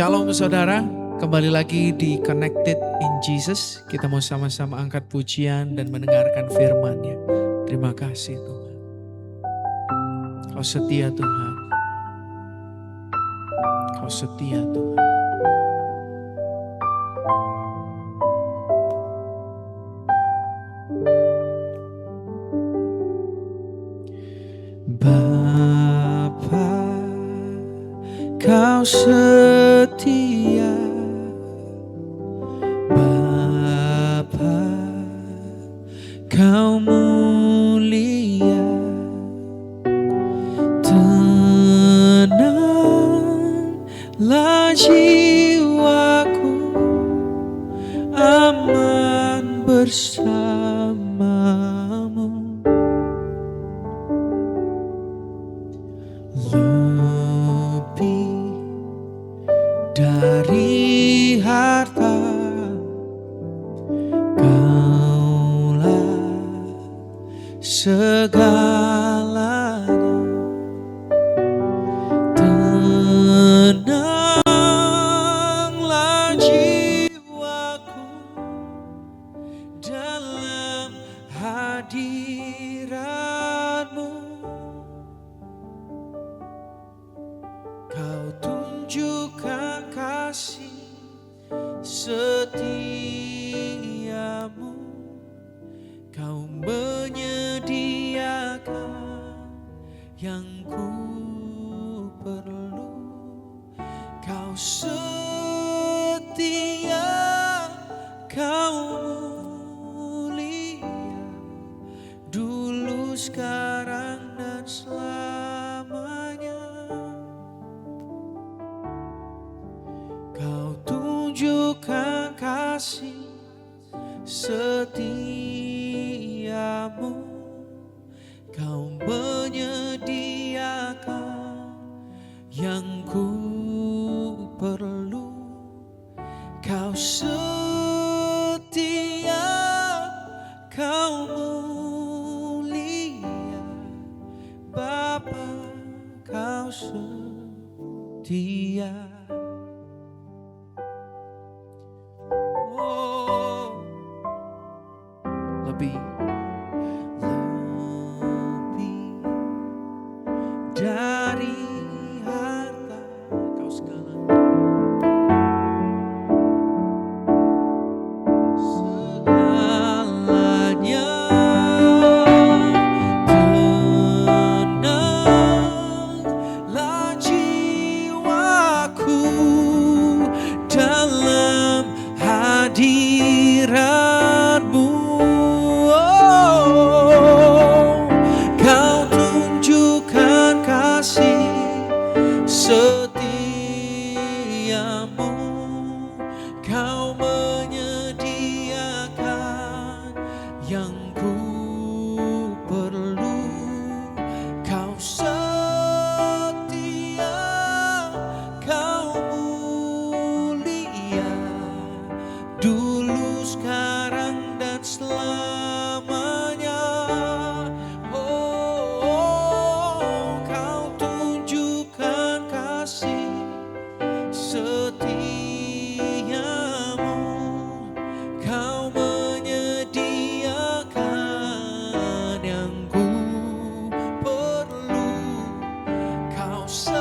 Shalom saudara, kembali lagi di Connected in Jesus. Kita mau sama-sama angkat pujian dan mendengarkan firman-Nya. Terima kasih Tuhan. Kau setia Tuhan. Kau setia Tuhan. Bapa, Kau setia. Bapa, Kau mulia. Tenanglah jiwaku, aman bersamamu. Lebih dari harta, Kaulah segalanya. Tenanglah jiwaku dalam hadirat-Mu. Kau tunjukkan kasih setiamu. Kau menyediakan yang ku perlu. Kau setia, Kau mulia, dulu, sekarang, dan selamanya. Kau tunjukkan kasih setiamu. Kau menyediakan yang ku perlu. Kau setia, Kau mulia, Bapa, Kau setia. Oh, lebih dari harta, Kau segalanya. Segalanya. Tenanglah jiwaku dalam hadirat-Mu. Oh, Kau tunjukkan kasih setiamu. Kau menyediakan yang ku perlu. Kau setia, Kau mulia, dulu, sekarang, dan selamanya. Oh, Kau tunjukkan kasih setiamu. Kau menyediakan yang ku perlu. Kau setia,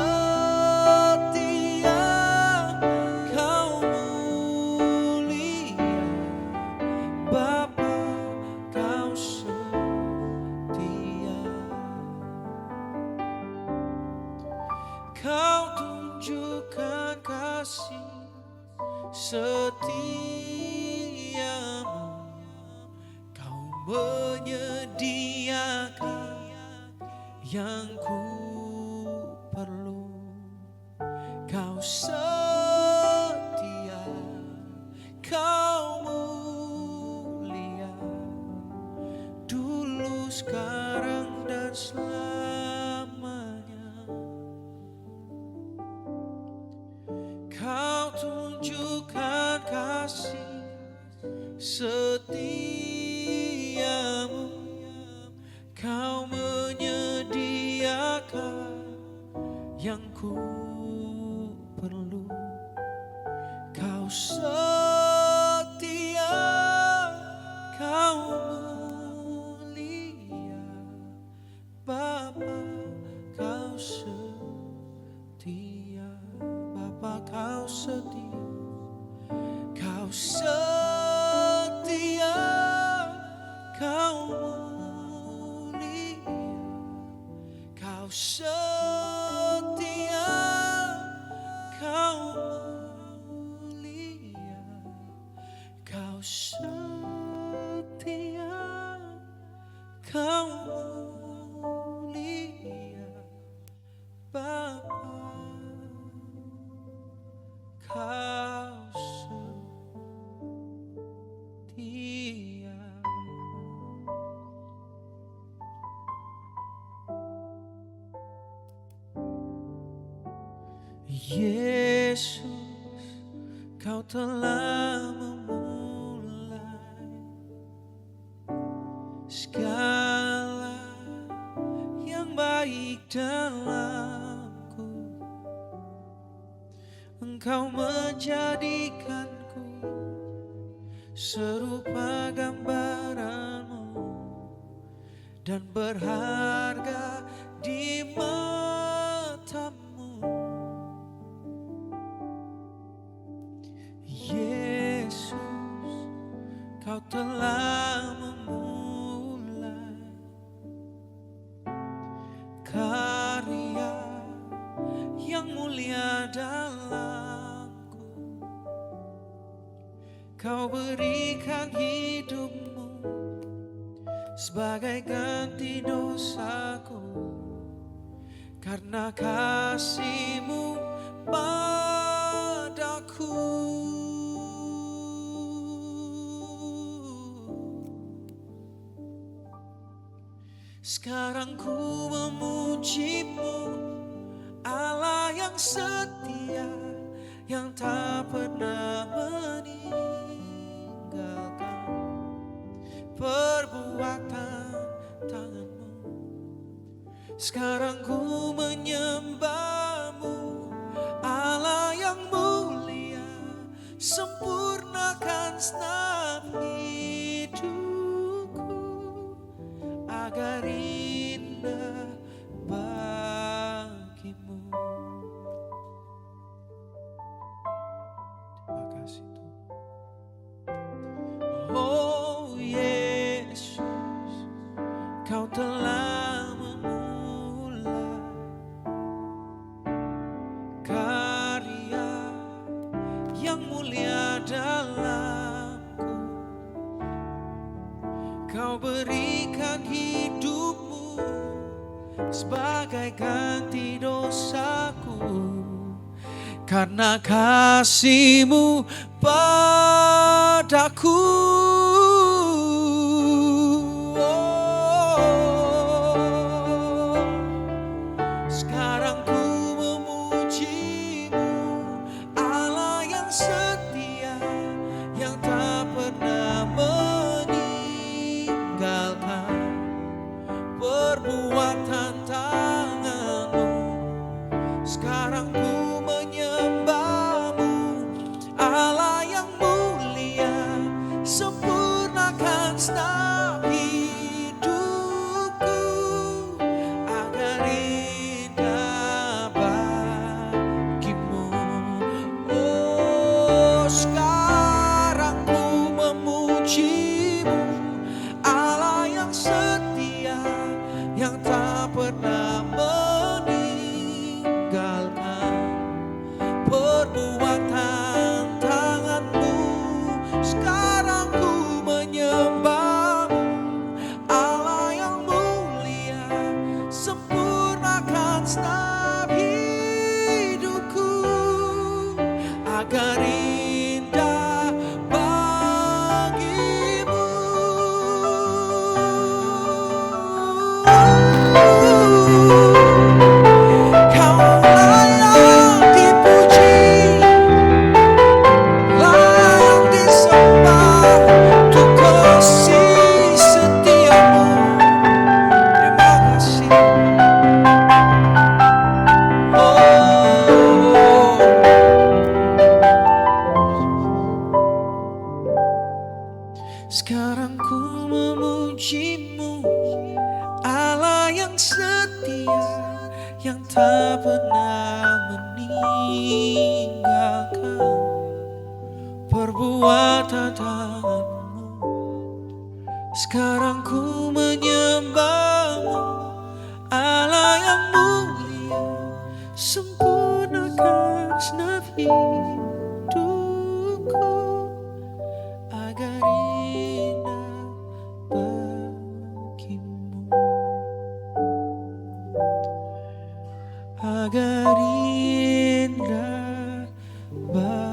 Kau mulia, Bapa, Kau setia. Kau tunjukkan kasih setiamu. Kau menyediakan yang ku perlu. Kau setia, Kau mulia, dulu, sekarang, dan selamanya. Kau tunjukkan kasih setiamu. Kau menyediakan yang ku perlu. Kau setia. Yesus, Kau telah memulai segala yang baik dalamku. Engkau menjadikanku serupa gambaran-Mu dan berharga di mata-Mu. Yesus, Kau telah memulai karya yang mulia dalamku. Kau berikan hidup-Mu sebagai ganti dosaku, karena kasih-Mu padaku. Sekarang ku memuji-Mu, Allah yang setia, yang tak pernah meninggalkan perbuatan tangan-Mu. Sekarang ku menyembah-Mu, Allah yang mulia, sempurnakan segenap hidupku agar indah bagi-Mu. Terima kasih Tuhan. Oh Yesus, Kau telah memulai karya yang mulia dalamku. Kau berikan hidup-Mu sebagai ganti dosaku, karena kasih-Mu padaku. Sekarang ku memuji-Mu, Allah yang setia, yang tak pernah meninggalkan perbuatan tangan-Mu. Sekarang ku menyembah-Mu, Allah yang mulia, sempurnakan segenap hidupku agar indah bagi-Mu. Oh, sekarang ku memuji-Mu, Allah yang setia, yang tak pernah meninggalkan perbuatan tangan-Mu. Sekarang ku menyembah-Mu, Allah yang mulia, sempurnakan segenap hidupku agar indah bagi-Mu. Kau layak dipuji, layak disembah, untuk kasih setia-Mu. Terima kasih. Sekarang ku memuji-Mu, Allah yang setia, yang tak pernah meninggalkan perbuatan tangan-Mu. Sekarang ku menyembah-Mu, Allah yang mulia, sempurnakan segenap hidupku agar indah bagi-Mu, agar indah bagi-Mu.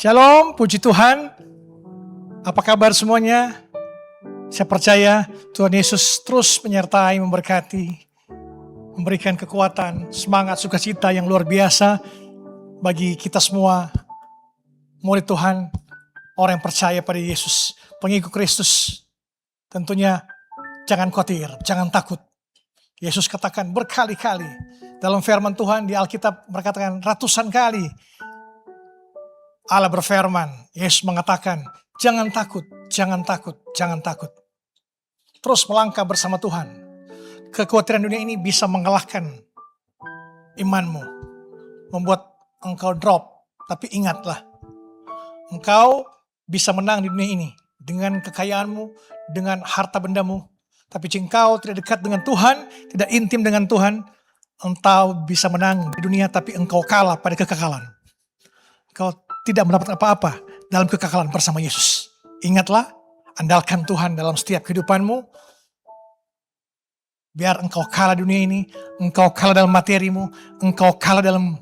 Shalom, puji Tuhan. Apa kabar semuanya? Saya percaya Tuhan Yesus terus menyertai, memberkati, memberikan kekuatan, semangat, sukacita yang luar biasa bagi kita semua, murid Tuhan, orang yang percaya pada Yesus, pengikut Kristus. Tentunya jangan khawatir, jangan takut. Yesus katakan berkali-kali dalam firman Tuhan di Alkitab, berkatakan ratusan kali. Allah berfirman, Yesus mengatakan, jangan takut, jangan takut, jangan takut. Terus melangkah bersama Tuhan. Kekhawatiran dunia ini bisa mengalahkan imanmu, membuat engkau drop. Tapi ingatlah, engkau bisa menang di dunia ini dengan kekayaanmu, dengan harta bendamu. Tapi jika engkau tidak dekat dengan Tuhan, tidak intim dengan Tuhan, engkau bisa menang di dunia tapi engkau kalah pada kekekalan. Engkau tidak mendapat apa-apa dalam kekekalan bersama Yesus. Ingatlah, andalkan Tuhan dalam setiap kehidupanmu. Biar engkau kalah dunia ini, engkau kalah dalam materimu, engkau kalah dalam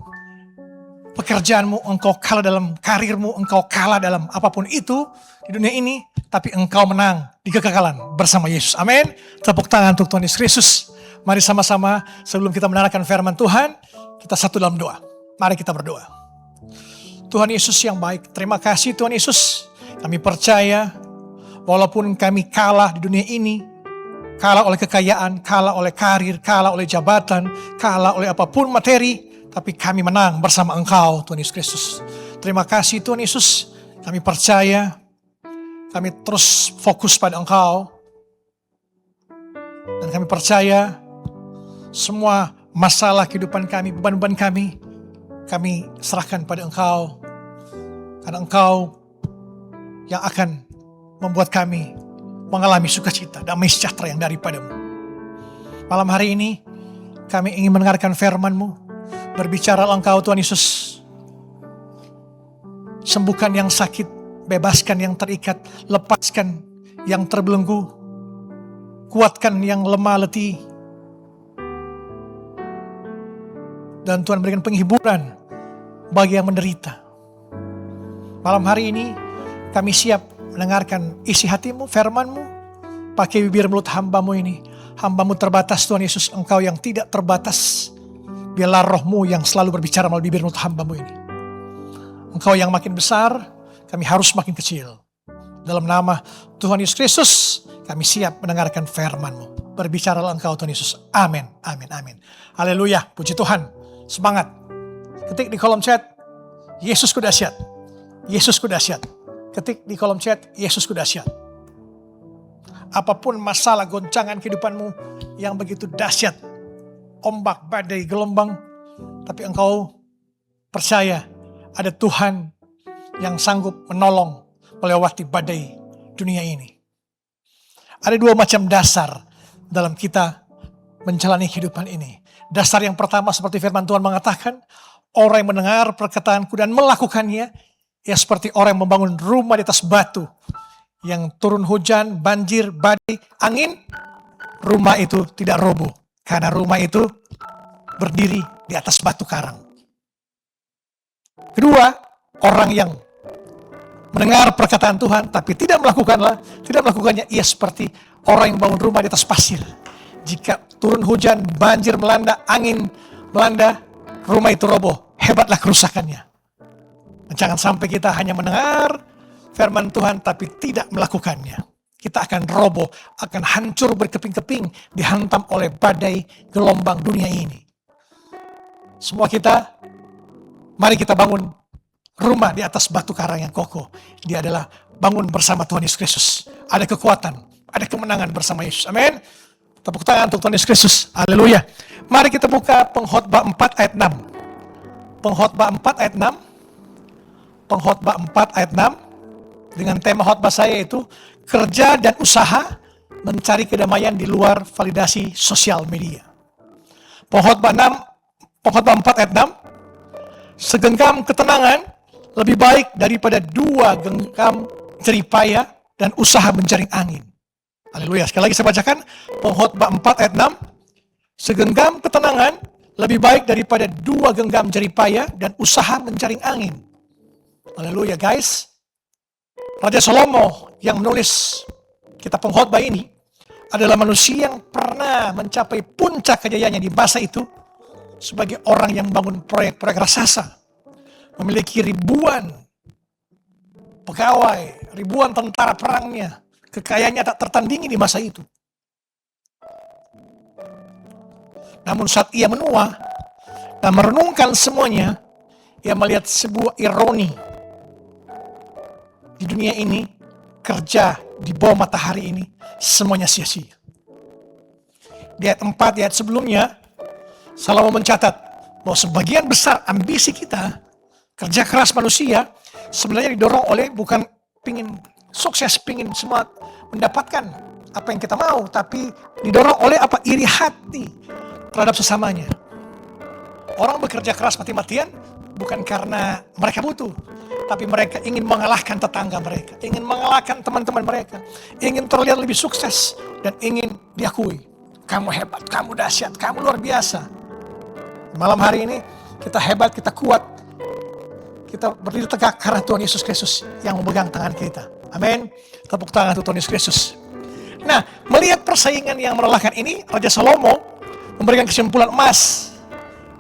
pekerjaanmu, engkau kalah dalam karirmu, engkau kalah dalam apapun itu di dunia ini, tapi engkau menang di kekekalan bersama Yesus. Amin. Tepuk tangan untuk Tuhan Yesus Kristus. Mari sama-sama sebelum kita mendengarkan firman Tuhan, kita satu dalam doa. Mari kita berdoa. Tuhan Yesus yang baik, terima kasih Tuhan Yesus. Kami percaya walaupun kami kalah di dunia ini, kalah oleh kekayaan, kalah oleh karir, kalah oleh jabatan, kalah oleh apapun materi, tapi kami menang bersama Engkau Tuhan Yesus Kristus. Terima kasih Tuhan Yesus. Kami percaya, kami terus fokus pada Engkau. Dan kami percaya semua masalah kehidupan kami, beban-beban kami serahkan pada Engkau. Karena Engkau yang akan membuat kami mengalami sukacita, damai sejahtera yang daripadamu. Malam hari ini kami ingin mendengarkan firman-Mu. Berbicara Engkau Tuhan Yesus. Sembuhkan yang sakit, bebaskan yang terikat, lepaskan yang terbelenggu, kuatkan yang lemah letih. Dan Tuhan berikan penghiburan bagi yang menderita. Malam hari ini kami siap mendengarkan isi hati-Mu, firman-Mu. Pakai bibir mulut hamba-Mu ini. Hamba-Mu terbatas Tuhan Yesus, Engkau yang tidak terbatas. Biarlah roh-Mu yang selalu berbicara melalui bibir mulut hamba-Mu ini. Engkau yang makin besar, kami harus makin kecil. Dalam nama Tuhan Yesus Kristus, kami siap mendengarkan firman-Mu. Berbicaralah Engkau Tuhan Yesus. Amin, amin, amin. Haleluya, puji Tuhan. Semangat. Ketik di kolom chat, Yesusku dahsyat. Yesusku dahsyat. Ketik di kolom chat, Yesusku dahsyat. Apapun masalah goncangan kehidupanmu yang begitu dahsyat, ombak, badai, gelombang, tapi engkau percaya ada Tuhan yang sanggup menolong melewati badai dunia ini. Ada dua macam dasar dalam kita menjalani kehidupan ini. Dasar yang pertama seperti firman Tuhan mengatakan, orang yang mendengar perkataanku dan melakukannya, ya seperti orang yang membangun rumah di atas batu. Yang turun hujan, banjir, badai, angin, rumah itu tidak roboh. Karena rumah itu berdiri di atas batu karang. Kedua, orang yang mendengar perkataan Tuhan tapi tidak melakukannya, ia seperti orang yang bangun rumah di atas pasir. Jika turun hujan, banjir melanda, angin melanda, rumah itu roboh. Hebatlah kerusakannya. Dan jangan sampai kita hanya mendengar firman Tuhan tapi tidak melakukannya. Kita akan roboh, akan hancur berkeping-keping, dihantam oleh badai gelombang dunia ini. Semua kita, mari kita bangun rumah di atas batu karang yang kokoh. Dia adalah bangun bersama Tuhan Yesus Kristus. Ada kekuatan, ada kemenangan bersama Yesus. Amin. Tepuk tangan untuk Tuhan Yesus Kristus. Haleluya. Mari kita buka Pengkhotbah 4 ayat 6. Pengkhotbah 4 ayat 6. Pengkhotbah 4 ayat 6. Dengan tema khotbah saya itu kerja dan usaha mencari kedamaian di luar validasi sosial media. Pengkhotbah 4 ayat 6. Segenggam ketenangan lebih baik daripada 2 genggam jeripaya dan usaha menjaring angin. Haleluya. Sekali lagi saya bacakan Pengkhotbah 4 ayat 6. Segenggam ketenangan lebih baik daripada 2 genggam jeripaya dan usaha menjaring angin. Haleluya guys. Raja Salomo yang menulis kitab pengkhotbah ini adalah manusia yang pernah mencapai puncak kejayaannya di masa itu sebagai orang yang bangun proyek-proyek raksasa, memiliki ribuan pegawai, ribuan tentara perangnya, kekayaannya tak tertandingi di masa itu. Namun saat ia menua dan merenungkan semuanya, ia melihat sebuah ironi. Di dunia ini, kerja di bawah matahari ini, semuanya sia-sia. Di ayat 4, di ayat sebelumnya, Salomo mencatat bahwa sebagian besar ambisi kita, kerja keras manusia, sebenarnya didorong oleh bukan pingin sukses, pingin semua mendapatkan apa yang kita mau, tapi didorong oleh apa? Iri hati terhadap sesamanya. Orang bekerja keras mati-matian bukan karena mereka butuh, tapi mereka ingin mengalahkan tetangga mereka, ingin mengalahkan teman-teman mereka, ingin terlihat lebih sukses, dan ingin diakui. Kamu hebat, kamu dahsyat, kamu luar biasa. Malam hari ini kita hebat, kita kuat, kita berdiri tegak karena Tuhan Yesus Kristus yang memegang tangan kita. Amin. Tepuk tangan untuk Tuhan Yesus Kristus. Nah, melihat persaingan yang melelahkan ini, Raja Salomo memberikan kesimpulan emas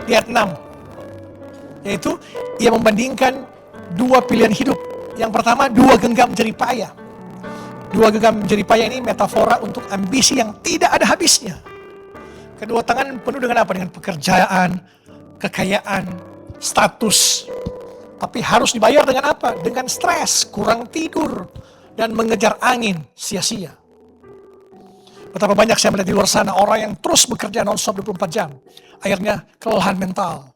di ayat 6. Yaitu, ia membandingkan dua pilihan hidup. Yang pertama, dua genggam jeripaya. Dua genggam jeripaya ini metafora untuk ambisi yang tidak ada habisnya. Kedua tangan penuh dengan apa? Dengan pekerjaan, kekayaan, status. Tapi harus dibayar dengan apa? Dengan stres, kurang tidur, dan mengejar angin sia-sia. Betapa banyak saya melihat di luar sana orang yang terus bekerja non-stop 24 jam. Akhirnya kelelahan mental.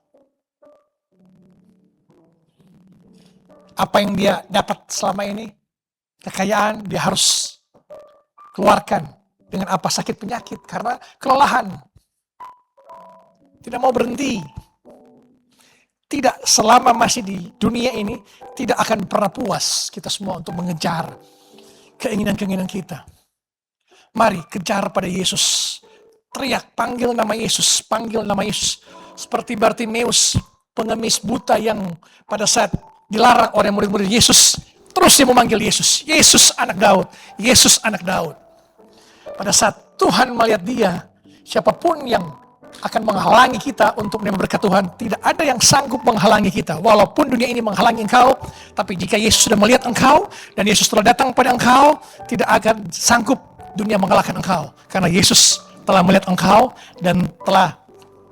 Apa yang dia dapat selama ini, kekayaan, dia harus keluarkan dengan apa? Sakit penyakit, karena kelelahan. Tidak mau berhenti. Tidak selama masih di dunia ini, tidak akan pernah puas kita semua untuk mengejar keinginan-keinginan kita. Mari kejar pada Yesus. Teriak, panggil nama Yesus, panggil nama Yesus. Seperti Bartimeus, pengemis buta yang pada saat dilarang oleh murid-murid Yesus, terus dia memanggil Yesus. Yesus anak Daud, Yesus anak Daud. Pada saat Tuhan melihat dia, siapapun yang akan menghalangi kita untuk menerima berkat Tuhan, tidak ada yang sanggup menghalangi kita. Walaupun dunia ini menghalangi engkau, tapi jika Yesus sudah melihat engkau, dan Yesus telah datang pada engkau, tidak akan sanggup dunia mengalahkan engkau. Karena Yesus telah melihat engkau, dan telah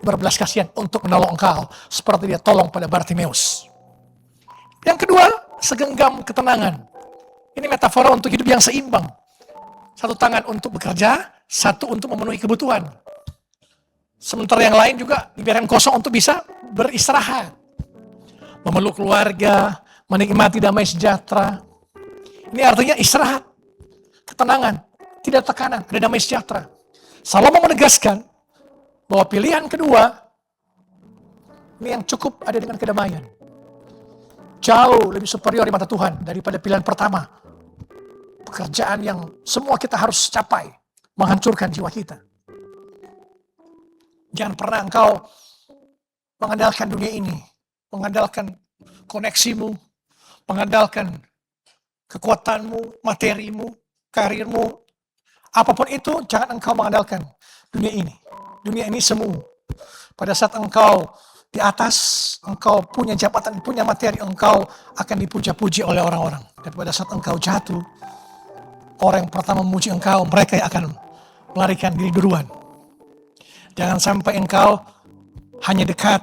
berbelas kasihan untuk menolong engkau. Seperti dia tolong pada Bartimeus. Yang kedua, segenggam ketenangan. Ini metafora untuk hidup yang seimbang. Satu tangan untuk bekerja, satu untuk memenuhi kebutuhan. Sementara yang lain juga dibiarkan kosong untuk bisa beristirahat. Memeluk keluarga, menikmati damai sejahtera. Ini artinya istirahat, ketenangan, tidak tekanan, ada damai sejahtera. Salomo menegaskan bahwa pilihan kedua, ini yang cukup ada dengan kedamaian. Jauh lebih superior di mata Tuhan daripada pilihan pertama. Pekerjaan yang semua kita harus capai, menghancurkan jiwa kita. Jangan pernah engkau mengandalkan dunia ini, mengandalkan koneksimu, mengandalkan kekuatanmu, materimu, karirmu, apapun itu, jangan engkau mengandalkan dunia ini. Dunia ini semu. Pada saat engkau di atas, engkau punya jabatan, punya materi, engkau akan dipuja-puji oleh orang-orang. Dan pada saat engkau jatuh, orang yang pertama memuji engkau, mereka yang akan melarikan diri duluan. Jangan sampai engkau hanya dekat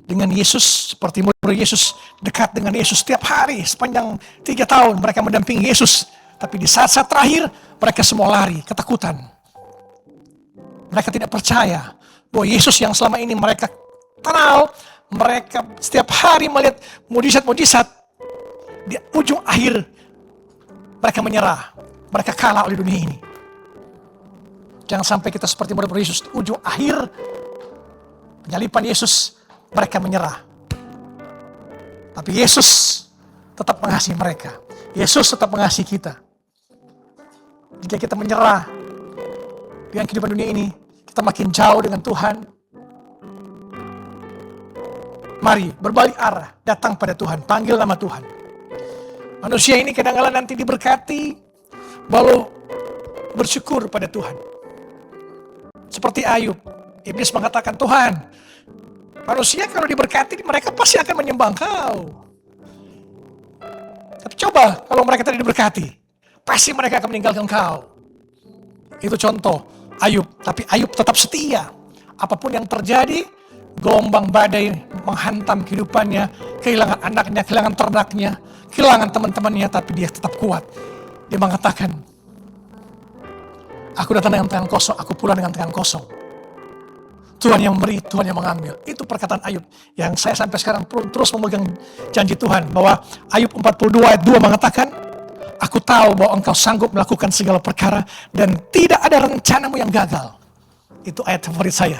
dengan Yesus, seperti murid Yesus dekat dengan Yesus setiap hari, sepanjang 3 tahun mereka mendampingi Yesus. Tapi di saat-saat terakhir, mereka semua lari, ketakutan. Mereka tidak percaya bahwa Yesus yang selama ini mereka kenal, mereka setiap hari melihat mujizat-mujizat, di ujung akhir mereka menyerah, mereka kalah oleh dunia ini. Jangan sampai kita seperti murid Yesus, di ujung akhir penyaliban Yesus, mereka menyerah. Tapi Yesus tetap mengasihi mereka. Yesus tetap mengasihi kita. Jika kita menyerah dengan kehidupan dunia ini, kita makin jauh dengan Tuhan. Mari berbalik arah, datang pada Tuhan, panggil nama Tuhan. Manusia ini kadang-kadang nanti diberkati, lalu bersyukur pada Tuhan. Seperti Ayub, iblis mengatakan, Tuhan, manusia kalau diberkati, mereka pasti akan menyembah Engkau. Tapi coba kalau mereka tidak diberkati, pasti mereka akan meninggalkan Engkau. Itu contoh Ayub, tapi Ayub tetap setia. Apapun yang terjadi, gelombang badai menghantam kehidupannya, kehilangan anaknya, kehilangan ternaknya, kehilangan teman-temannya, tapi dia tetap kuat. Dia mengatakan, aku datang dengan tangan kosong, aku pulang dengan tangan kosong. Tuhan yang memberi, Tuhan yang mengambil. Itu perkataan Ayub yang saya sampai sekarang terus memegang janji Tuhan, bahwa Ayub 42 ayat 2 mengatakan, aku tahu bahwa Engkau sanggup melakukan segala perkara dan tidak ada rencanamu yang gagal. Itu ayat favorit saya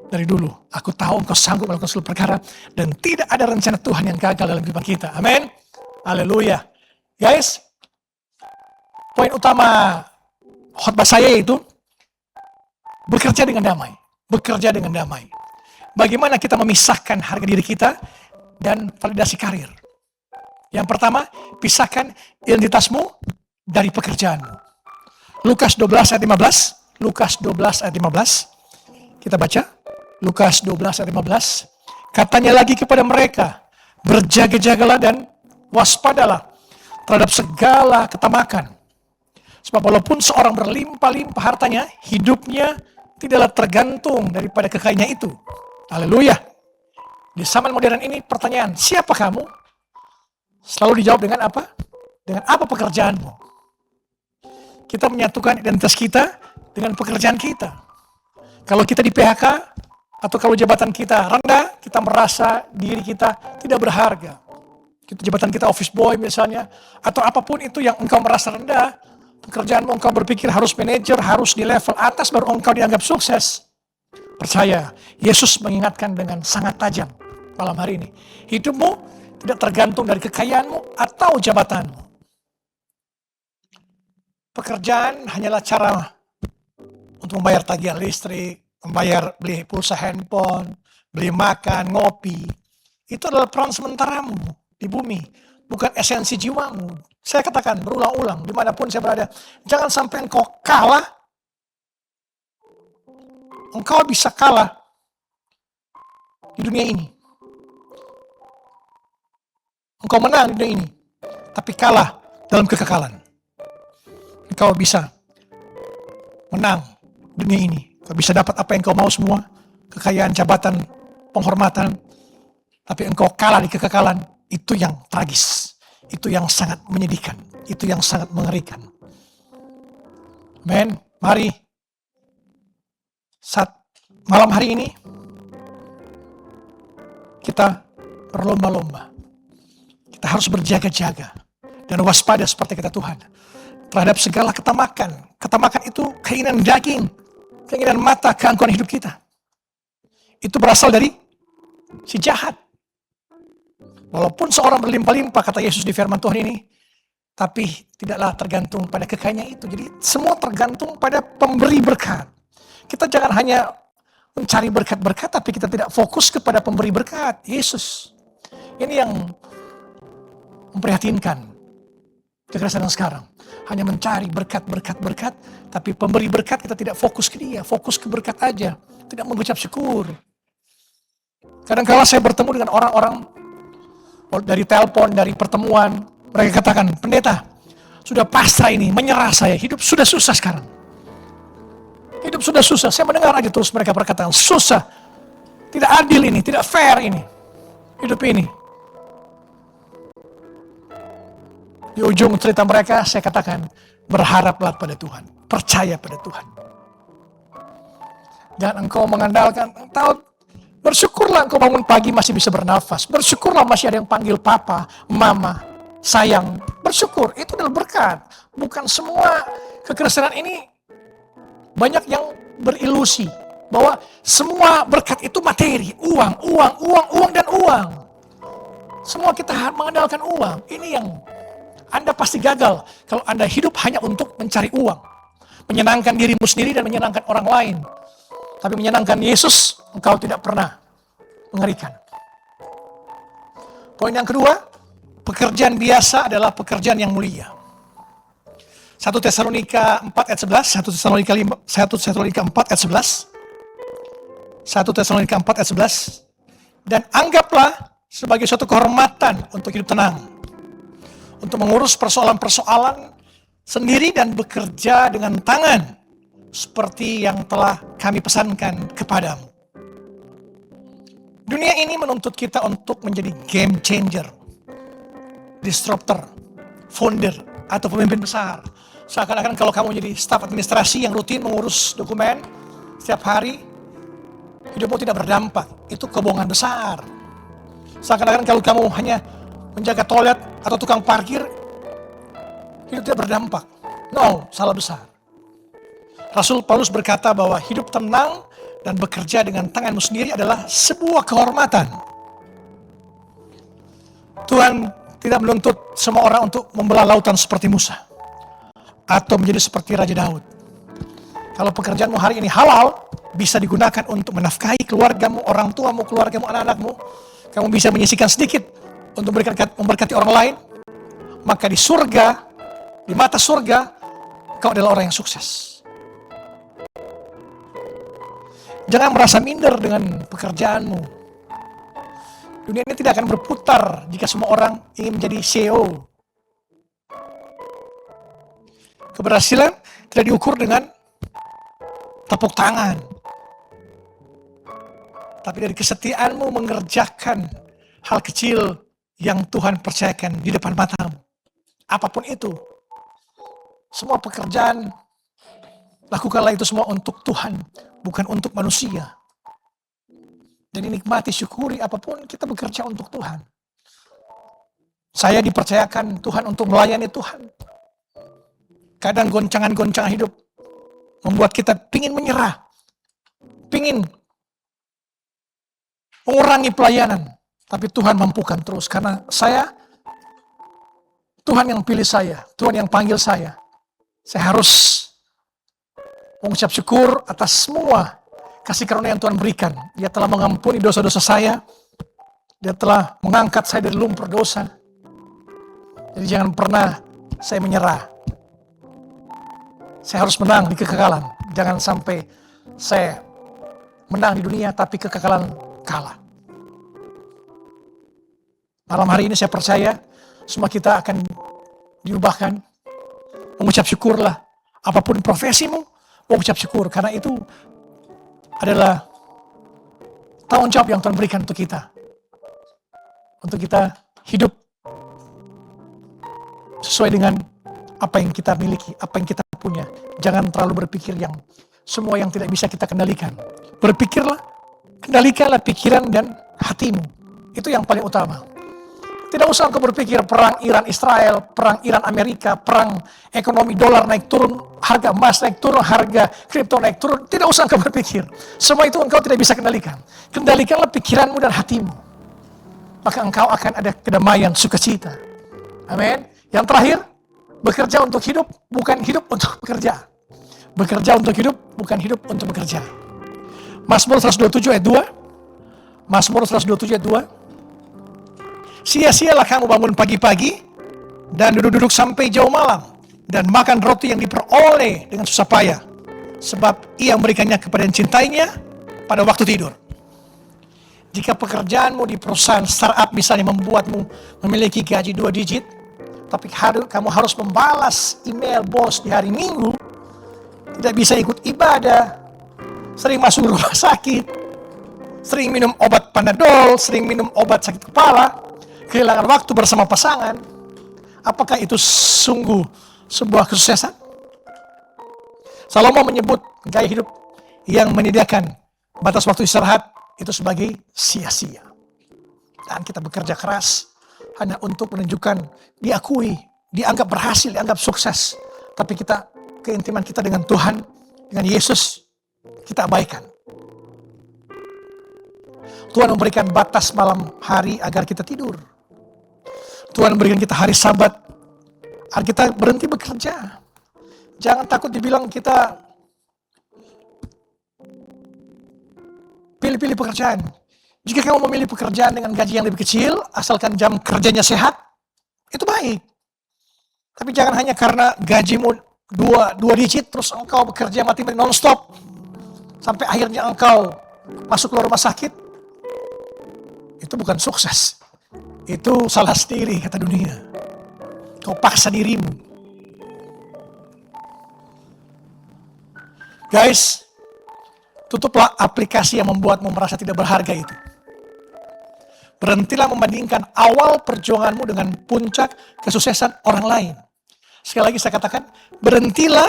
dari dulu. Aku tahu Engkau sanggup melakukan segala perkara dan tidak ada rencana Tuhan yang gagal dalam kehidupan kita. Amin. Haleluya. Guys, poin utama khotbah saya itu bekerja dengan damai. Bekerja dengan damai. Bagaimana kita memisahkan harga diri kita dan validasi karir. Yang pertama, pisahkan identitasmu dari pekerjaanmu. Lukas 12 ayat 15. Lukas 12 ayat 15. Kita baca. Lukas 12 ayat 15. Katanya lagi kepada mereka, berjaga-jagalah dan waspadalah terhadap segala ketamakan. Sebab walaupun seorang berlimpah-limpah hartanya, hidupnya tidaklah tergantung daripada kekayaannya itu. Haleluya. Di zaman modern ini pertanyaan, siapa kamu? Selalu dijawab dengan apa? Dengan apa pekerjaanmu? Kita menyatukan identitas kita dengan pekerjaan kita. Kalau kita di PHK, atau kalau jabatan kita rendah, kita merasa diri kita tidak berharga. Jabatan kita office boy misalnya, atau apapun itu yang engkau merasa rendah, pekerjaanmu engkau berpikir harus manajer, harus di level atas baru engkau dianggap sukses. Percaya, Yesus mengingatkan dengan sangat tajam malam hari ini. Hidupmu tidak tergantung dari kekayaanmu atau jabatanmu. Pekerjaan hanyalah cara untuk membayar tagihan listrik, beli pulsa handphone, beli makan, ngopi. Itu adalah peran sementaramu di bumi, bukan esensi jiwamu. Saya katakan berulang-ulang, dimanapun saya berada, jangan sampai engkau kalah. Engkau bisa kalah di dunia ini. Engkau menang di dunia ini, tapi kalah dalam kekekalan. Engkau bisa menang di dunia ini. Engkau bisa dapat apa yang engkau mau semua, kekayaan, jabatan, penghormatan, tapi engkau kalah di kekekalan. Itu yang tragis, itu yang sangat menyedihkan, itu yang sangat mengerikan. Amen. Mari saat malam hari ini kita berlomba-lomba. Kita harus berjaga-jaga dan waspada seperti kata Tuhan terhadap segala ketamakan. Ketamakan itu keinginan daging, keinginan mata, keangkuhan hidup kita. Itu berasal dari si jahat. Walaupun seorang berlimpah-limpah, kata Yesus di firman Tuhan ini, tapi tidaklah tergantung pada kekayaannya itu. Jadi semua tergantung pada pemberi berkat. Kita jangan hanya mencari berkat-berkat, tapi kita tidak fokus kepada pemberi berkat, Yesus. Ini yang memprihatinkan kekerasan sekarang. Hanya mencari berkat, tapi pemberi berkat kita tidak fokus ke dia, fokus ke berkat aja, tidak mengucap syukur. Kadang-kala saya bertemu dengan orang-orang dari telepon, dari pertemuan, mereka katakan, pendeta, sudah pasrah ini, menyerah saya, hidup sudah susah sekarang. Hidup sudah susah, saya mendengar aja terus mereka berkata, susah, tidak adil ini, tidak fair ini, hidup ini. Di ujung cerita mereka, saya katakan, berharaplah pada Tuhan, percaya pada Tuhan. Jangan engkau mengandalkan, bersyukurlah engkau bangun pagi masih bisa bernafas. Bersyukurlah masih ada yang panggil papa, mama, sayang. Bersyukur, itu adalah berkat. Bukan semua kekristenan ini banyak yang berilusi bahwa semua berkat itu materi, uang, dan uang. Semua kita mengandalkan uang. Ini yang Anda pasti gagal kalau Anda hidup hanya untuk mencari uang. Menyenangkan dirimu sendiri dan menyenangkan orang lain. Tapi menyenangkan Yesus, engkau tidak pernah mengerikan. Poin yang kedua, pekerjaan biasa adalah pekerjaan yang mulia. 1 Tesalonika 4 ayat 11, 1 Tesalonika 4 ayat 11, 1 Tesalonika 4 ayat 11, dan anggaplah sebagai suatu kehormatan untuk hidup tenang, untuk mengurus persoalan-persoalan sendiri dan bekerja dengan tangan, seperti yang telah kami pesankan kepadamu. Dunia ini menuntut kita untuk menjadi game changer, disruptor, founder, atau pemimpin besar. Seakan-akan kalau kamu jadi staf administrasi yang rutin mengurus dokumen setiap hari, hidupmu tidak berdampak. Itu kebohongan besar. Seakan-akan kalau kamu hanya menjaga toilet atau tukang parkir, hidup tidak berdampak. No, salah besar. Rasul Paulus berkata bahwa hidup tenang dan bekerja dengan tanganmu sendiri adalah sebuah kehormatan. Tuhan tidak menuntut semua orang untuk membelah lautan seperti Musa atau menjadi seperti Raja Daud. Kalau pekerjaanmu hari ini halal, bisa digunakan untuk menafkahi keluargamu, orang tuamu, keluargamu, anak-anakmu. Kamu bisa menyisihkan sedikit untuk memberkati orang lain. Maka di surga, di mata surga, kau adalah orang yang sukses. Jangan merasa minder dengan pekerjaanmu. Dunia ini tidak akan berputar jika semua orang ingin menjadi CEO. Keberhasilan tidak diukur dengan tepuk tangan, tapi dari kesetiaanmu mengerjakan hal kecil yang Tuhan percayakan di depan matamu. Apapun itu, semua pekerjaan, lakukanlah itu semua untuk Tuhan, bukan untuk manusia. Dan nikmati, syukuri apapun kita bekerja untuk Tuhan. Saya dipercayakan Tuhan untuk melayani Tuhan. Kadang goncangan-goncangan hidup membuat kita pingin menyerah, pingin mengurangi pelayanan. Tapi Tuhan mampukan terus, karena Tuhan yang pilih saya, Tuhan yang panggil saya. Saya harus mengucap syukur atas semua kasih karunia yang Tuhan berikan. Dia telah mengampuni dosa-dosa saya. Dia telah mengangkat saya dari lumpur dosa. Jadi jangan pernah saya menyerah. Saya harus menang di kekekalan. Jangan sampai saya menang di dunia tapi kekekalan kalah. Malam hari ini saya percaya semua kita akan diubahkan. Mengucap syukurlah. Apapun profesimu, mengucap syukur. Karena itu adalah tanggung jawab yang Tuhan berikan untuk kita. Untuk kita hidup sesuai dengan apa yang kita miliki, apa yang kita punya. Jangan terlalu berpikir semua yang tidak bisa kita kendalikan. Berpikirlah, kendalikanlah pikiran dan hatimu. Itu yang paling utama. Tidak usah engkau berpikir perang Iran-Israel, perang Iran-Amerika, perang ekonomi dolar naik turun, harga emas naik turun, harga kripto naik turun. Tidak usah engkau berpikir. Semua itu engkau tidak bisa kendalikan. Kendalikanlah pikiranmu dan hatimu. Maka engkau akan ada kedamaian, sukacita. Amin. Yang terakhir, bekerja untuk hidup, bukan hidup untuk bekerja. Bekerja untuk hidup, bukan hidup untuk bekerja. Mazmur 127 ayat 2. Mazmur 127 ayat 2. Sia-sialah kamu bangun pagi-pagi dan duduk-duduk sampai jauh malam dan makan roti yang diperoleh dengan susah payah, sebab ia memberikannya kepada yang cintainya pada waktu tidur. Jika pekerjaanmu di perusahaan startup misalnya membuatmu memiliki gaji 2 digit, tapi kamu harus membalas email bos di hari Minggu, tidak bisa ikut ibadah, sering masuk rumah sakit, sering minum obat Panadol, sering minum obat sakit kepala, kehilangan waktu bersama pasangan, apakah itu sungguh sebuah kesuksesan? Salomo menyebut gaya hidup yang menyediakan batas waktu istirahat itu sebagai sia-sia. Dan kita bekerja keras hanya untuk menunjukkan, diakui, dianggap berhasil, dianggap sukses. Tapi keintiman kita dengan Tuhan, dengan Yesus, kita abaikan. Tuhan memberikan batas malam hari agar kita tidur. Tuhan memberikan kita hari Sabat agar kita berhenti bekerja. Jangan takut dibilang kita pilih-pilih pekerjaan. Jika kamu memilih pekerjaan dengan gaji yang lebih kecil, asalkan jam kerjanya sehat, itu baik. Tapi jangan hanya karena gajimu dua digit, terus engkau bekerja mati-mati non-stop, sampai akhirnya engkau masuk ke rumah sakit. Itu bukan sukses. Itu salah sendiri, kata dunia. Kau paksa dirimu. Guys, tutuplah aplikasi yang membuatmu merasa tidak berharga itu. Berhentilah membandingkan awal perjuanganmu dengan puncak kesuksesan orang lain. Sekali lagi saya katakan, berhentilah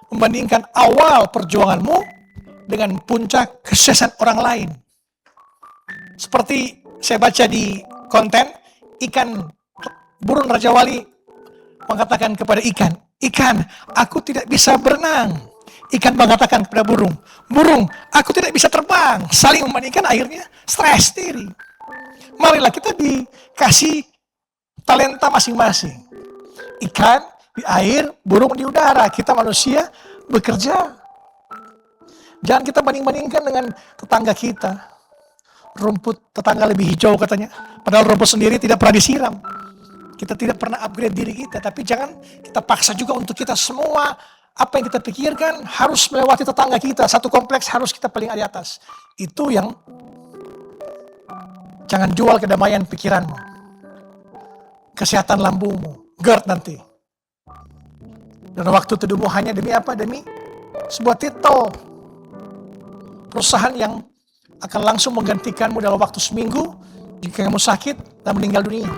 membandingkan awal perjuanganmu dengan puncak kesuksesan orang lain. Seperti saya baca di konten, burung Raja Wali mengatakan kepada ikan, "Ikan, aku tidak bisa berenang." Ikan mengatakan kepada burung, "Burung, aku tidak bisa terbang." Saling membandingkan, akhirnya stres diri. Marilah kita dikasih talenta masing-masing. Ikan di air, burung di udara. Kita manusia bekerja. Jangan kita banding-bandingkan dengan tetangga kita. Rumput tetangga lebih hijau katanya. Padahal rumput sendiri tidak pernah disiram. Kita tidak pernah upgrade diri kita. Tapi jangan kita paksa juga untuk kita semua. Apa yang kita pikirkan harus melewati tetangga kita. Satu kompleks harus kita paling di atas. Itu yang jangan jual kedamaian pikiranmu, kesehatan lambungmu, GERD nanti. Dan waktu teduhmu hanya demi apa? Demi sebuah titel. Perusahaan yang akan langsung menggantikanmu dalam waktu seminggu jika kamu sakit dan meninggal dunia.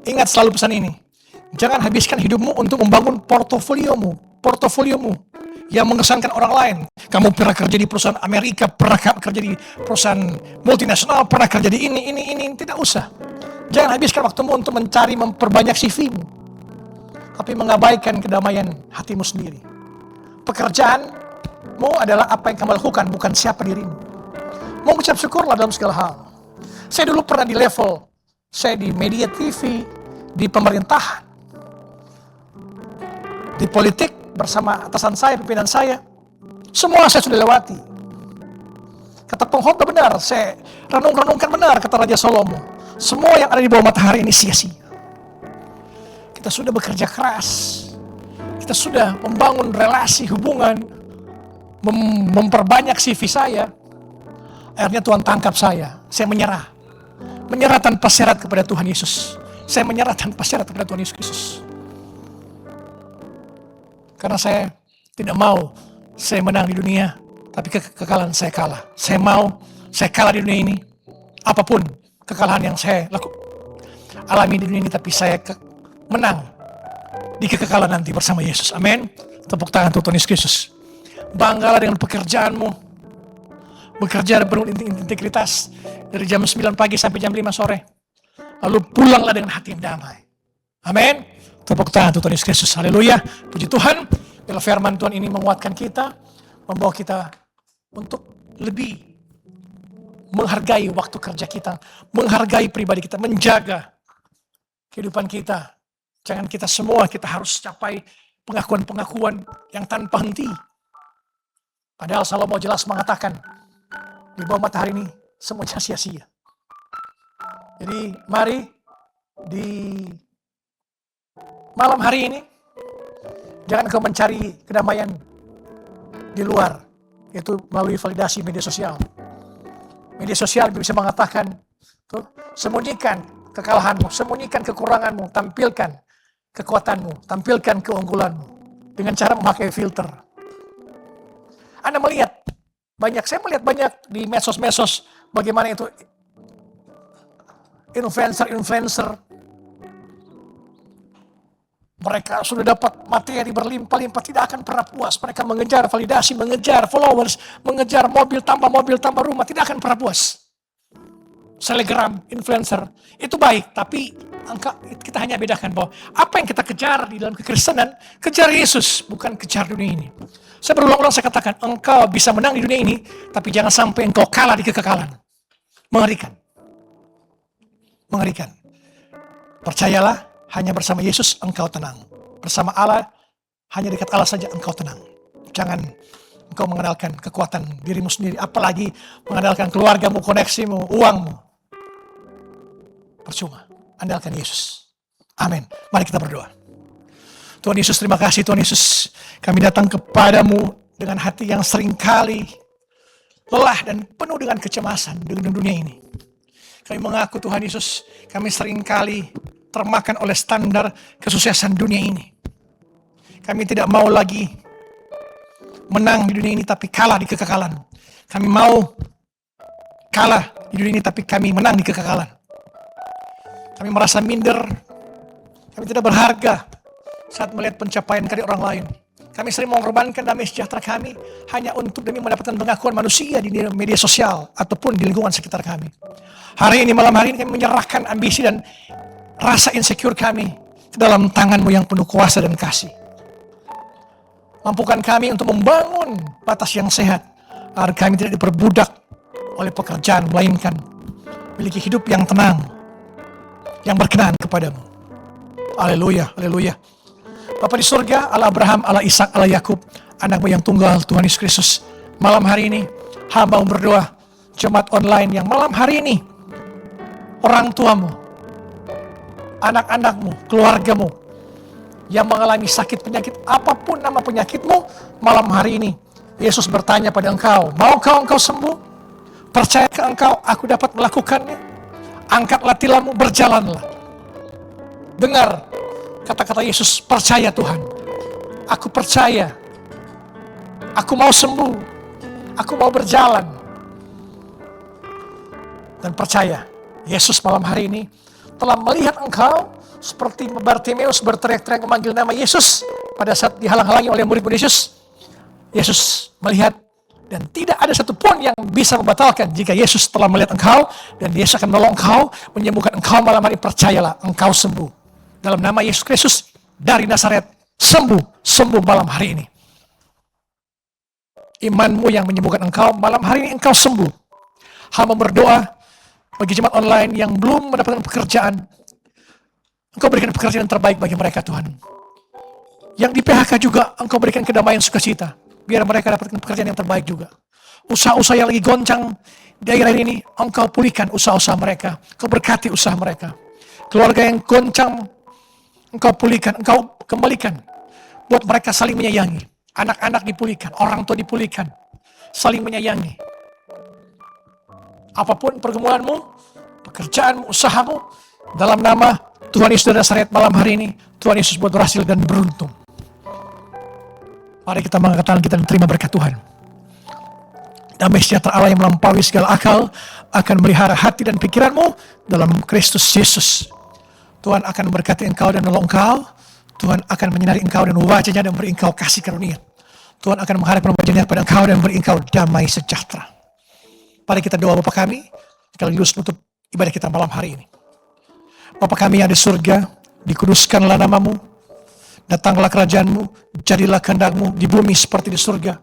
Ingat selalu pesan ini. Jangan habiskan hidupmu untuk membangun portofoliomu yang mengesankan orang lain. Kamu pernah kerja di perusahaan Amerika, pernah kerja di perusahaan multinasional, pernah kerja di ini. Tidak usah. Jangan habiskan waktumu untuk memperbanyak CV-mu. Tapi mengabaikan kedamaian hatimu sendiri. Pekerjaanmu adalah apa yang kamu lakukan, bukan siapa dirimu. Mengucap syukurlah dalam segala hal. Saya dulu pernah di level, saya di media TV, di pemerintahan, di politik, bersama atasan saya, pimpinan saya. Semua saya sudah lewati. Kata pengkhotbah benar, saya renungkan benar, kata Raja Salomo. Semua yang ada di bawah matahari ini sia-sia. Kita sudah bekerja keras. Kita sudah membangun relasi, hubungan, memperbanyak CV saya. Akhirnya Tuhan tangkap saya menyerah. Menyerah tanpa syarat kepada Tuhan Yesus. Saya menyerah tanpa syarat kepada Tuhan Yesus. Karena saya tidak mau saya menang di dunia, tapi kekalahan saya kalah. Saya mau saya kalah di dunia ini. Apapun kekalahan yang saya alami di dunia ini, tapi saya menang di kekekalan nanti bersama Yesus. Amin. Tepuk tangan untuk Tuhan Yesus. Banggalah dengan pekerjaanmu. Bekerja penuh integritas dari jam 9 pagi sampai jam 5 sore. Lalu pulanglah dengan hati yang damai. Amin. Tepuk tangan untuk Tuhan Yesus. Haleluya. Puji Tuhan. Bila firman Tuhan ini menguatkan kita, membawa kita untuk lebih menghargai waktu kerja kita, menghargai pribadi kita, menjaga kehidupan kita. Jangan kita semua kita harus capai pengakuan-pengakuan yang tanpa henti. Padahal Salomo jelas mengatakan, di bawah matahari ini semuanya sia-sia. Jadi mari di malam hari ini, jangan kau mencari kedamaian di luar, yaitu melalui validasi media sosial. Media sosial bisa mengatakan, sembunyikan kekalahanmu, sembunyikan kekuranganmu, tampilkan kekuatanmu, tampilkan keunggulanmu dengan cara memakai filter. Anda melihat saya melihat banyak di medsos bagaimana itu influencer. Mereka sudah dapat materi berlimpah-limpah, tidak akan pernah puas. Mereka mengejar validasi, mengejar followers, mengejar mobil, tambah rumah, tidak akan pernah puas. Selebgram, influencer, itu baik, tapi kita hanya bedakan bahwa apa yang kita kejar di dalam kekristenan, kejar Yesus, bukan kejar dunia ini. Saya berulang-ulang saya katakan, engkau bisa menang di dunia ini, tapi jangan sampai engkau kalah di kekekalan. Mengerikan. Percayalah, hanya bersama Yesus engkau tenang. Bersama Allah, hanya dekat Allah saja engkau tenang. Jangan engkau mengandalkan kekuatan dirimu sendiri, apalagi mengandalkan keluargamu, koneksimu, uangmu. Percuma, andalkan Yesus. Amin. Mari kita berdoa. Tuhan Yesus, terima kasih Tuhan Yesus. Kami datang kepadamu dengan hati yang seringkali lelah dan penuh dengan kecemasan dengan dunia ini. Kami mengaku Tuhan Yesus, kami seringkali termakan oleh standar kesuksesan dunia ini. Kami tidak mau lagi menang di dunia ini tapi kalah di kekekalan. Kami mau kalah di dunia ini tapi kami menang di kekekalan. Kami merasa minder, kami tidak berharga saat melihat pencapaian karya orang lain. Kami sering mengorbankan damai sejahtera kami hanya untuk demi mendapatkan pengakuan manusia di media sosial ataupun di lingkungan sekitar kami. Hari ini, malam hari ini kami menyerahkan ambisi dan rasa insecure kami ke dalam tangan-Mu yang penuh kuasa dan kasih. Mampukan kami untuk membangun batas yang sehat agar kami tidak diperbudak oleh pekerjaan, melainkan memiliki hidup yang tenang, yang berkenan kepadamu. Haleluya, haleluya. Bapa di surga, Allah Abraham, Allah Ishak, Allah Yakub, anak-Mu yang tunggal, Tuhan Yesus Kristus. Malam hari ini, hamba berdoa, jemaat online yang malam hari ini, orang tuamu, anak-anakmu, keluargamu, yang mengalami sakit penyakit, apapun nama penyakitmu, malam hari ini, Yesus bertanya pada engkau, maukah engkau sembuh? Percayakah engkau, aku dapat melakukannya? Angkatlah tilammu, berjalanlah. Dengar kata-kata Yesus, percaya Tuhan. Aku percaya. Aku mau sembuh. Aku mau berjalan. Dan percaya, Yesus malam hari ini telah melihat engkau seperti Bartimeus berteriak-teriak memanggil nama Yesus pada saat dihalang-halangi oleh murid-murid Yesus. Yesus melihat dan tidak ada satupun yang bisa membatalkan jika Yesus telah melihat engkau dan Yesus akan menolong engkau, menyembuhkan engkau malam hari. Percayalah, engkau sembuh. Dalam nama Yesus Kristus dari Nazaret, sembuh malam hari ini. Imanmu yang menyembuhkan engkau, malam hari ini engkau sembuh. Hamba berdoa bagi jemaat online yang belum mendapatkan pekerjaan, engkau berikan pekerjaan terbaik bagi mereka Tuhan. Yang di PHK juga engkau berikan kedamaian sukacita, biar mereka dapatkan pekerjaan yang terbaik juga. Usaha-usaha yang lagi goncang di akhir ini, engkau pulihkan usaha-usaha mereka, engkau berkati usaha mereka. Keluarga yang goncang, engkau pulihkan, engkau kembalikan. Buat mereka saling menyayangi. Anak-anak dipulihkan, orang tua dipulihkan. Saling menyayangi. Apapun pergumulanmu, pekerjaanmu, usahamu, dalam nama Tuhan Yesus dari Nazaret malam hari ini, Tuhan Yesus buat berhasil dan beruntung. Mari kita mengangkat tangan kita dan terima berkat Tuhan. Damai sejahtera Allah yang melampaui segala akal akan melihara hati dan pikiranmu dalam Kristus Yesus. Tuhan akan memberkati engkau dan menolong engkau. Tuhan akan menyinari engkau dan wajahnya dan beri engkau kasih karunia. Tuhan akan menghadapkan wajahnya pada engkau dan beri engkau damai sejahtera. Mari kita doa Bapa kami, sekaligus menutup ibadah kita malam hari ini. Bapa kami yang ada di surga, dikuduskanlah namamu, datanglah kerajaanmu, jadilah kehendakmu di bumi seperti di surga.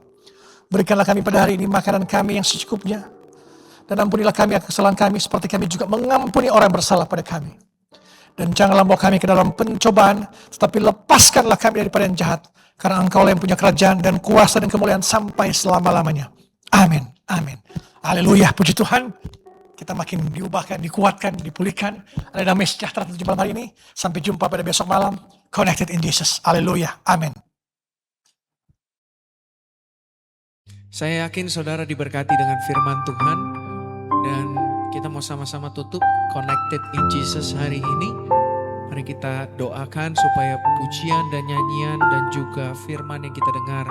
Berikanlah kami pada hari ini makanan kami yang secukupnya, dan ampunilah kami akan kesalahan kami seperti kami juga mengampuni orang yang bersalah pada kami. Dan janganlah bawa kami ke dalam pencobaan, tetapi lepaskanlah kami daripada yang jahat. Karena engkau yang punya kerajaan dan kuasa dan kemuliaan sampai selama-lamanya. Amin. Amin. Haleluya. Puji Tuhan. Kita makin diubahkan, dikuatkan, dipulihkan. Ada damai sejahtera terjadi malam hari ini. Sampai jumpa pada besok malam. Connected in Jesus. Haleluya. Amin. Saya yakin saudara diberkati dengan firman Tuhan. Dan kita mau sama-sama tutup Connected in Jesus hari ini. Mari kita doakan supaya pujian dan nyanyian dan juga firman yang kita dengar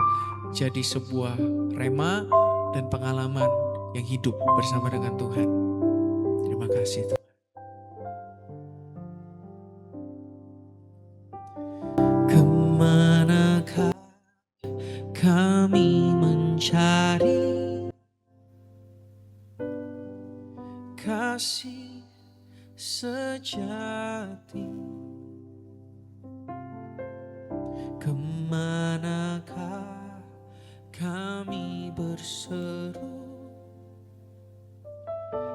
jadi sebuah rema dan pengalaman yang hidup bersama dengan Tuhan. Terima kasih Tuhan. Kemanakah kami mencari kasih sejati? Kemanakah kami berseru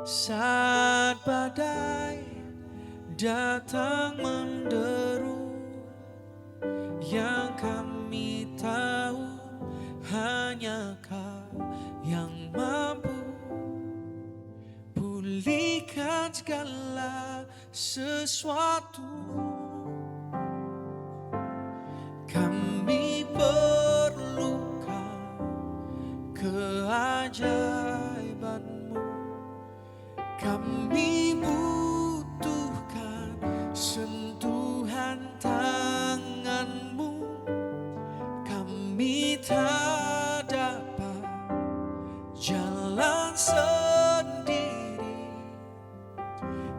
saat badai datang menderu? Yang kami tahu hanya mampu pulihkan segala sesuatu. Kami perlukan keajaiban-Mu. Kami butuhkan sentuhan tangan-Mu. Kami tak dapat jalan sendiri.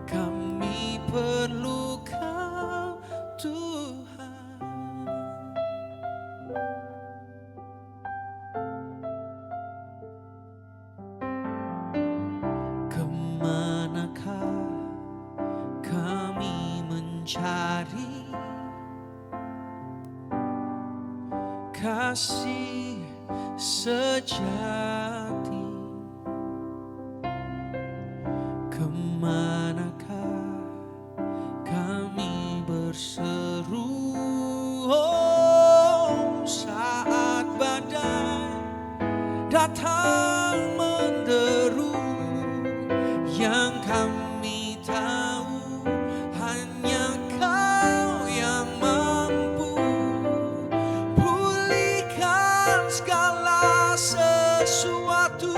Kami perlu Kau, Tuhan. Kemanakah kami mencari kasih sejati? Kemanakah kami berseru, oh, saat badai datang menderu? Yang kami tahu hanya Kau yang mampu pulihkan segala sesuatu.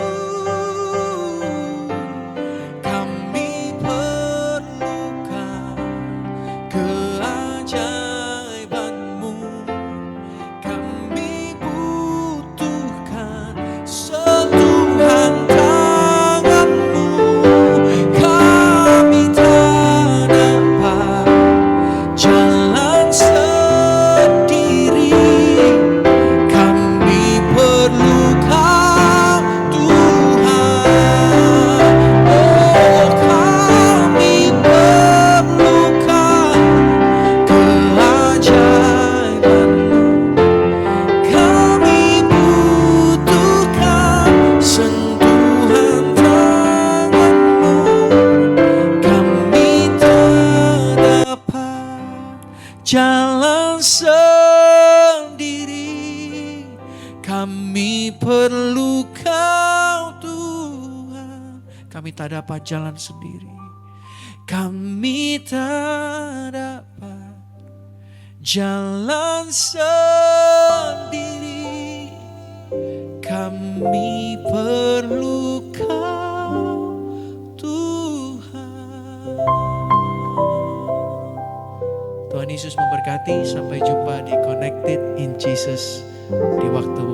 Kami perlukan keajaiban-Mu. Kami butuhkan sentuhan tangan-Mu. Kami tak dapat jalan sendiri. Kami perlu Kau, Tuhan. Oh, kami perlukan keajaiban-Mu. Kami butuhkan sentuhan tangan-Mu. Kami tak dapat jalan sendiri. Kami perlu Kau, Tuhan. Kami tak dapat jalan sendiri. Kami tak dapat jalan sendiri. Kami perlu Kau, Tuhan. Tuhan Yesus memberkati. Sampai jumpa di Connected in Jesus di waktu